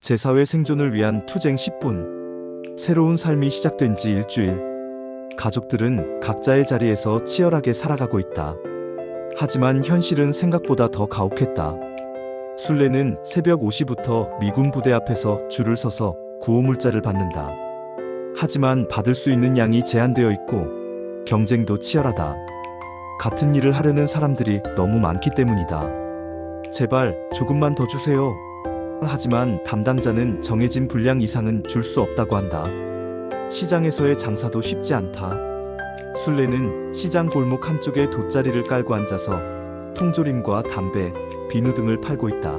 제4회 생존을 위한 투쟁 10분. 새로운 삶이 시작된 지 일주일. 가족들은 각자의 자리에서 치열하게 살아가고 있다. 하지만 현실은 생각보다 더 가혹했다. 순례는 새벽 5시부터 미군 부대 앞에서 줄을 서서 구호물자를 받는다. 하지만 받을 수 있는 양이 제한되어 있고 경쟁도 치열하다. 같은 일을 하려는 사람들이 너무 많기 때문이다. 제발 조금만 더 주세요. 하지만 담당자는 정해진 분량 이상은 줄 수 없다고 한다. 시장에서의 장사도 쉽지 않다. 순례는 시장 골목 한쪽에 돗자리를 깔고 앉아서 통조림과 담배, 비누 등을 팔고 있다.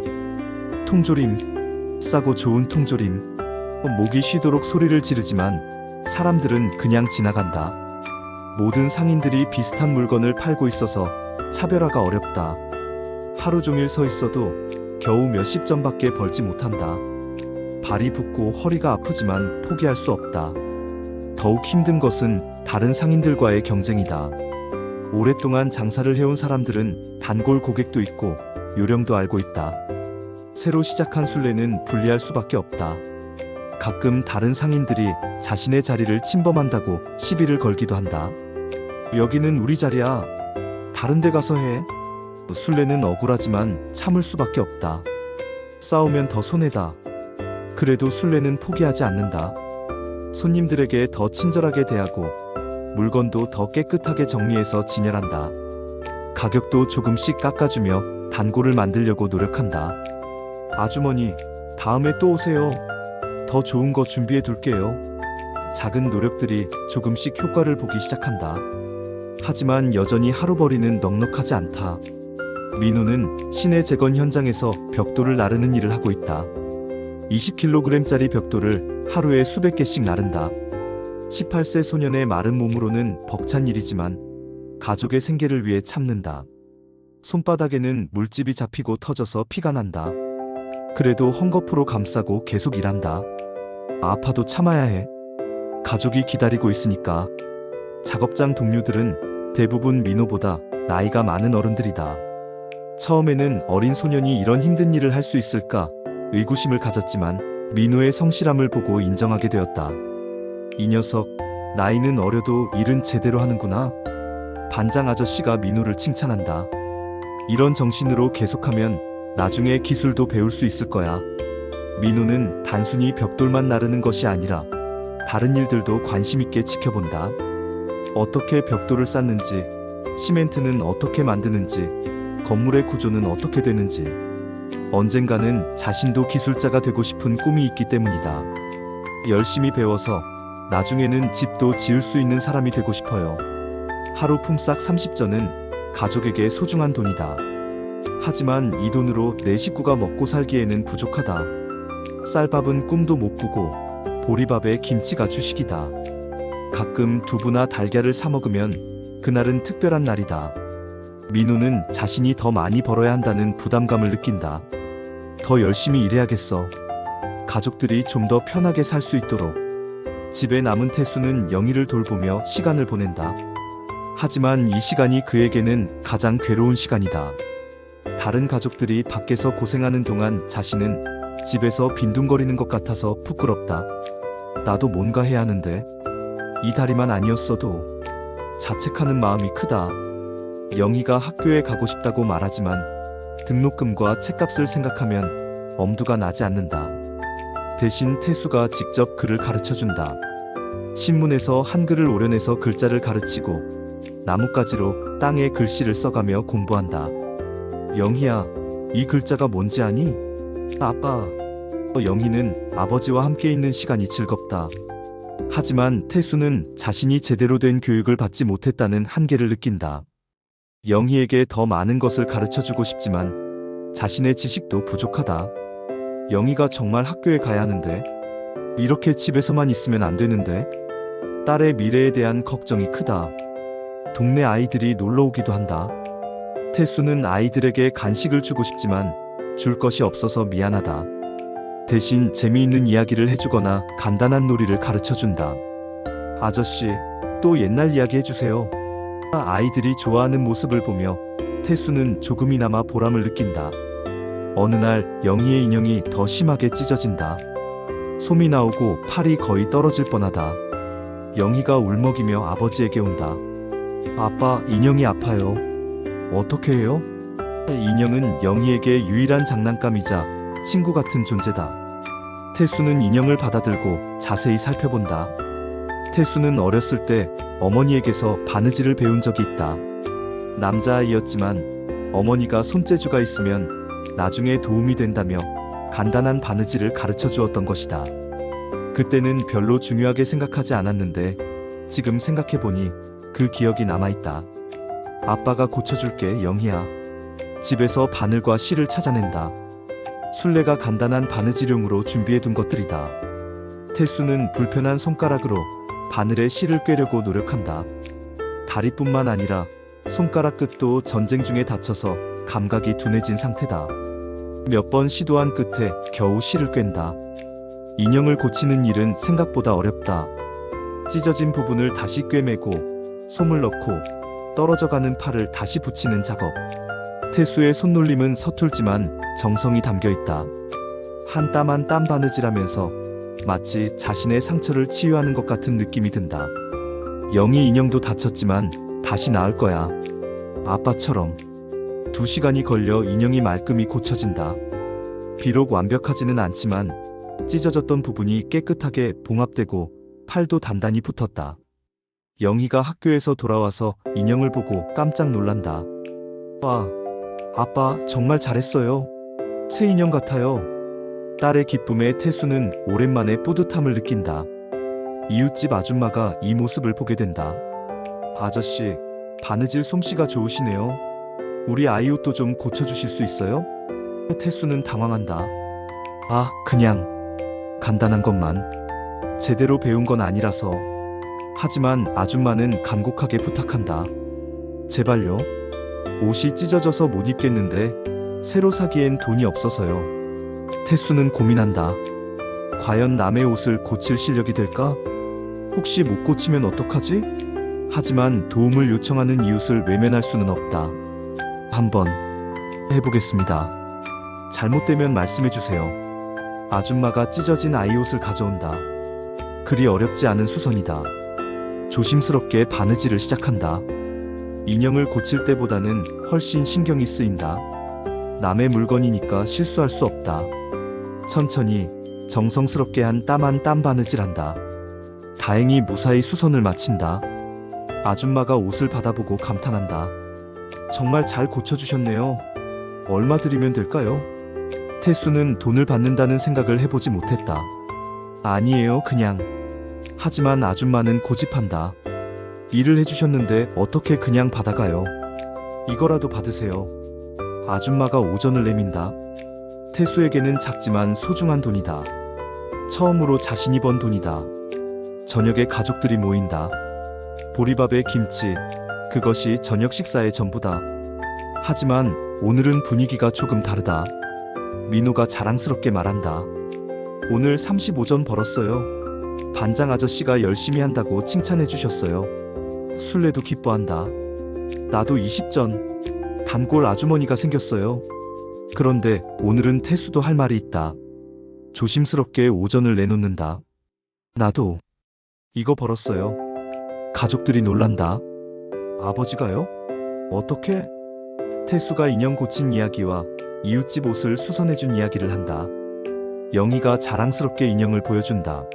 통조림, 싸고 좋은 통조림. 목이 쉬도록 소리를 지르지만 사람들은 그냥 지나간다. 모든 상인들이 비슷한 물건을 팔고 있어서 차별화가 어렵다. 하루 종일 서 있어도 겨우 몇십 점밖에 벌지 못한다. 발이 붓고 허리가 아프지만 포기할 수 없다. 더욱 힘든 것은 다른 상인들과의 경쟁이다. 오랫동안 장사를 해온 사람들은 단골 고객도 있고 요령도 알고 있다. 새로 시작한 순례는 불리할 수밖에 없다. 가끔 다른 상인들이 자신의 자리를 침범한다고 시비를 걸기도 한다. 여기는 우리 자리야. 다른 데 가서 해. 순례는 억울하지만 참을 수밖에 없다. 싸우면 더 손해다. 그래도 순례는 포기하지 않는다. 손님들에게 더 친절하게 대하고 물건도 더 깨끗하게 정리해서 진열한다. 가격도 조금씩 깎아주며 단골을 만들려고 노력한다. 아주머니, 다음에 또 오세요. 더 좋은 거 준비해 둘게요. 작은 노력들이 조금씩 효과를 보기 시작한다. 하지만 여전히 하루벌이는 넉넉하지 않다. 민호는 시내 재건 현장에서 벽돌을 나르는 일을 하고 있다. 20kg짜리 벽돌을 하루에 수백 개씩 나른다. 18세 소년의 마른 몸으로는 벅찬 일이지만 가족의 생계를 위해 참는다. 손바닥에는 물집이 잡히고 터져서 피가 난다. 그래도 헝겊으로 감싸고 계속 일한다. 아파도 참아야 해. 가족이 기다리고 있으니까. 작업장 동료들은 대부분 민호보다 나이가 많은 어른들이다. 처음에는 어린 소년이 이런 힘든 일을 할 수 있을까 의구심을 가졌지만 민호의 성실함을 보고 인정하게 되었다. 이 녀석, 나이는 어려도 일은 제대로 하는구나. 반장 아저씨가 민호를 칭찬한다. 이런 정신으로 계속하면 나중에 기술도 배울 수 있을 거야. 민호는 단순히 벽돌만 나르는 것이 아니라 다른 일들도 관심 있게 지켜본다. 어떻게 벽돌을 쌓는지, 시멘트는 어떻게 만드는지, 건물의 구조는 어떻게 되는지. 언젠가는 자신도 기술자가 되고 싶은 꿈이 있기 때문이다. 열심히 배워서 나중에는 집도 지을 수 있는 사람이 되고 싶어요. 하루 품삯 30전은 가족에게 소중한 돈이다. 하지만 이 돈으로 내 식구가 먹고 살기에는 부족하다. 쌀밥은 꿈도 못 꾸고 보리밥에 김치가 주식이다. 가끔 두부나 달걀을 사 먹으면 그날은 특별한 날이다. 민호는 자신이 더 많이 벌어야 한다는 부담감을 느낀다. 더 열심히 일해야겠어. 가족들이 좀 더 편하게 살 수 있도록. 집에 남은 태수는 영희를 돌보며 시간을 보낸다. 하지만 이 시간이 그에게는 가장 괴로운 시간이다. 다른 가족들이 밖에서 고생하는 동안 자신은 집에서 빈둥거리는 것 같아서 부끄럽다. 나도 뭔가 해야 하는데. 이 다리만 아니었어도. 자책하는 마음이 크다. 영희가 학교에 가고 싶다고 말하지만 등록금과 책값을 생각하면 엄두가 나지 않는다. 대신 태수가 직접 글을 가르쳐준다. 신문에서 한글을 오려내서 글자를 가르치고 나뭇가지로 땅에 글씨를 써가며 공부한다. 영희야, 이 글자가 뭔지 아니? 아빠. 영희는 아버지와 함께 있는 시간이 즐겁다. 하지만 태수는 자신이 제대로 된 교육을 받지 못했다는 한계를 느낀다. 영희에게 더 많은 것을 가르쳐주고 싶지만 자신의 지식도 부족하다. 영희가 정말 학교에 가야 하는데, 이렇게 집에서만 있으면 안 되는데. 딸의 미래에 대한 걱정이 크다. 동네 아이들이 놀러 오기도 한다. 태수는 아이들에게 간식을 주고 싶지만 줄 것이 없어서 미안하다. 대신 재미있는 이야기를 해주거나 간단한 놀이를 가르쳐준다. 아저씨, 또 옛날 이야기 해주세요. 아이들이 좋아하는 모습을 보며 태수는 조금이나마 보람을 느낀다. 어느 날 영희의 인형이 더 심하게 찢어진다. 솜이 나오고 팔이 거의 떨어질 뻔하다. 영희가 울먹이며 아버지에게 온다. 아빠, 인형이 아파요. 어떻게 해요? 인형은 영희에게 유일한 장난감이자 친구 같은 존재다. 태수는 인형을 받아들고 자세히 살펴본다. 태수는 어렸을 때 어머니에게서 바느질을 배운 적이 있다. 남자아이였지만 어머니가 손재주가 있으면 나중에 도움이 된다며 간단한 바느질을 가르쳐 주었던 것이다. 그때는 별로 중요하게 생각하지 않았는데 지금 생각해보니 그 기억이 남아있다. 아빠가 고쳐줄게, 영희야. 집에서 바늘과 실을 찾아낸다. 술래가 간단한 바느질용으로 준비해둔 것들이다. 태수는 불편한 손가락으로 바늘에 실을 꿰려고 노력한다. 다리뿐만 아니라 손가락 끝도 전쟁 중에 다쳐서 감각이 둔해진 상태다. 몇 번 시도한 끝에 겨우 실을 꿰다. 인형을 고치는 일은 생각보다 어렵다. 찢어진 부분을 다시 꿰매고 솜을 넣고 떨어져가는 팔을 다시 붙이는 작업. 태수의 손놀림은 서툴지만 정성이 담겨있다. 한 땀 한 땀 바느질하면서 마치 자신의 상처를 치유하는 것 같은 느낌이 든다. 영희 인형도 다쳤지만 다시 나을 거야. 아빠처럼. 2시간이 걸려 인형이 말끔히 고쳐진다. 비록 완벽하지는 않지만 찢어졌던 부분이 깨끗하게 봉합되고 팔도 단단히 붙었다. 영희가 학교에서 돌아와서 인형을 보고 깜짝 놀란다. 아빠, 정말 잘했어요. 새 인형 같아요. 딸의 기쁨에 태수는 오랜만에 뿌듯함을 느낀다. 이웃집 아줌마가 이 모습을 보게 된다. 아저씨, 바느질 솜씨가 좋으시네요. 우리 아이 옷도 좀 고쳐주실 수 있어요? 태수는 당황한다. 그냥 간단한 것만. 제대로 배운 건 아니라서. 하지만 아줌마는 간곡하게 부탁한다. 제발요. 옷이 찢어져서 못 입겠는데 새로 사기엔 돈이 없어서요. 태수는 고민한다. 과연 남의 옷을 고칠 실력이 될까? 혹시 못 고치면 어떡하지? 하지만 도움을 요청하는 이웃을 외면할 수는 없다. 한번 해보겠습니다. 잘못되면 말씀해주세요. 아줌마가 찢어진 아이 옷을 가져온다. 그리 어렵지 않은 수선이다. 조심스럽게 바느질을 시작한다. 인형을 고칠 때보다는 훨씬 신경이 쓰인다. 남의 물건이니까 실수할 수 없다. 천천히 정성스럽게 한 땀 한 땀 바느질한다. 다행히 무사히 수선을 마친다. 아줌마가 옷을 받아보고 감탄한다. 정말 잘 고쳐주셨네요. 얼마 드리면 될까요? 태수는 돈을 받는다는 생각을 해보지 못했다. 아니에요, 그냥. 하지만 아줌마는 고집한다. 일을 해주셨는데 어떻게 그냥 받아가요? 이거라도 받으세요. 아줌마가 오전을 내민다. 태수에게는 작지만 소중한 돈이다. 처음으로 자신이 번 돈이다. 저녁에 가족들이 모인다. 보리밥에 김치, 그것이 저녁 식사의 전부다. 하지만 오늘은 분위기가 조금 다르다. 민호가 자랑스럽게 말한다. 오늘 35전 벌었어요. 반장 아저씨가 열심히 한다고 칭찬해 주셨어요. 술래도 기뻐한다. 나도 20전. 단골 아주머니가 생겼어요. 그런데 오늘은 태수도 할 말이 있다. 조심스럽게 오전을 내놓는다. 나도 이거 벌었어요. 가족들이 놀란다. 아버지가요? 어떻게? 태수가 인형 고친 이야기와 이웃집 옷을 수선해준 이야기를 한다. 영희가 자랑스럽게 인형을 보여준다.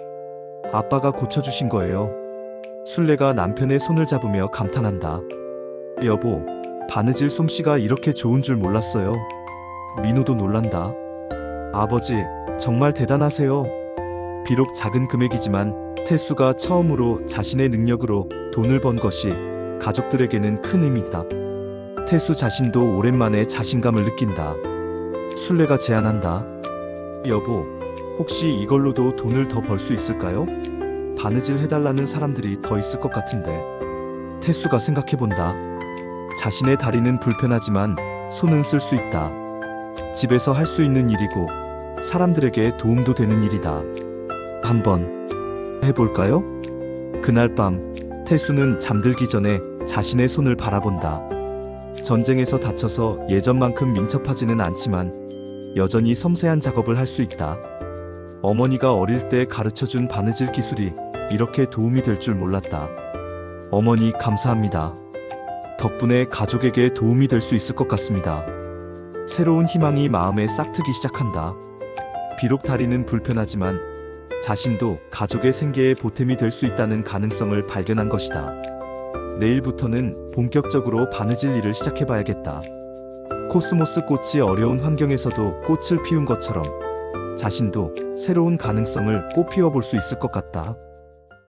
아빠가 고쳐주신 거예요. 술래가 남편의 손을 잡으며 감탄한다. 여보, 바느질 솜씨가 이렇게 좋은 줄 몰랐어요. 민호도 놀란다. 아버지, 정말 대단하세요. 비록 작은 금액이지만 태수가 처음으로 자신의 능력으로 돈을 번 것이 가족들에게는 큰 의미다. 태수 자신도 오랜만에 자신감을 느낀다. 술래가 제안한다. 여보, 혹시 이걸로도 돈을 더 벌 수 있을까요? 바느질 해달라는 사람들이 더 있을 것 같은데. 태수가 생각해본다. 자신의 다리는 불편하지만 손은 쓸 수 있다. 집에서 할 수 있는 일이고 사람들에게 도움도 되는 일이다. 한번 해볼까요? 그날 밤 태수는 잠들기 전에 자신의 손을 바라본다. 전쟁에서 다쳐서 예전만큼 민첩하지는 않지만 여전히 섬세한 작업을 할 수 있다. 어머니가 어릴 때 가르쳐준 바느질 기술이 이렇게 도움이 될 줄 몰랐다. 어머니 감사합니다. 덕분에 가족에게 도움이 될 수 있을 것 같습니다. 새로운 희망이 마음에 싹트기 시작한다. 비록 다리는 불편하지만 자신도 가족의 생계에 보탬이 될 수 있다는 가능성을 발견한 것이다. 내일부터는 본격적으로 바느질 일을 시작해봐야겠다. 코스모스 꽃이 어려운 환경에서도 꽃을 피운 것처럼 자신도 새로운 가능성을 꽃 피워볼 수 있을 것 같다.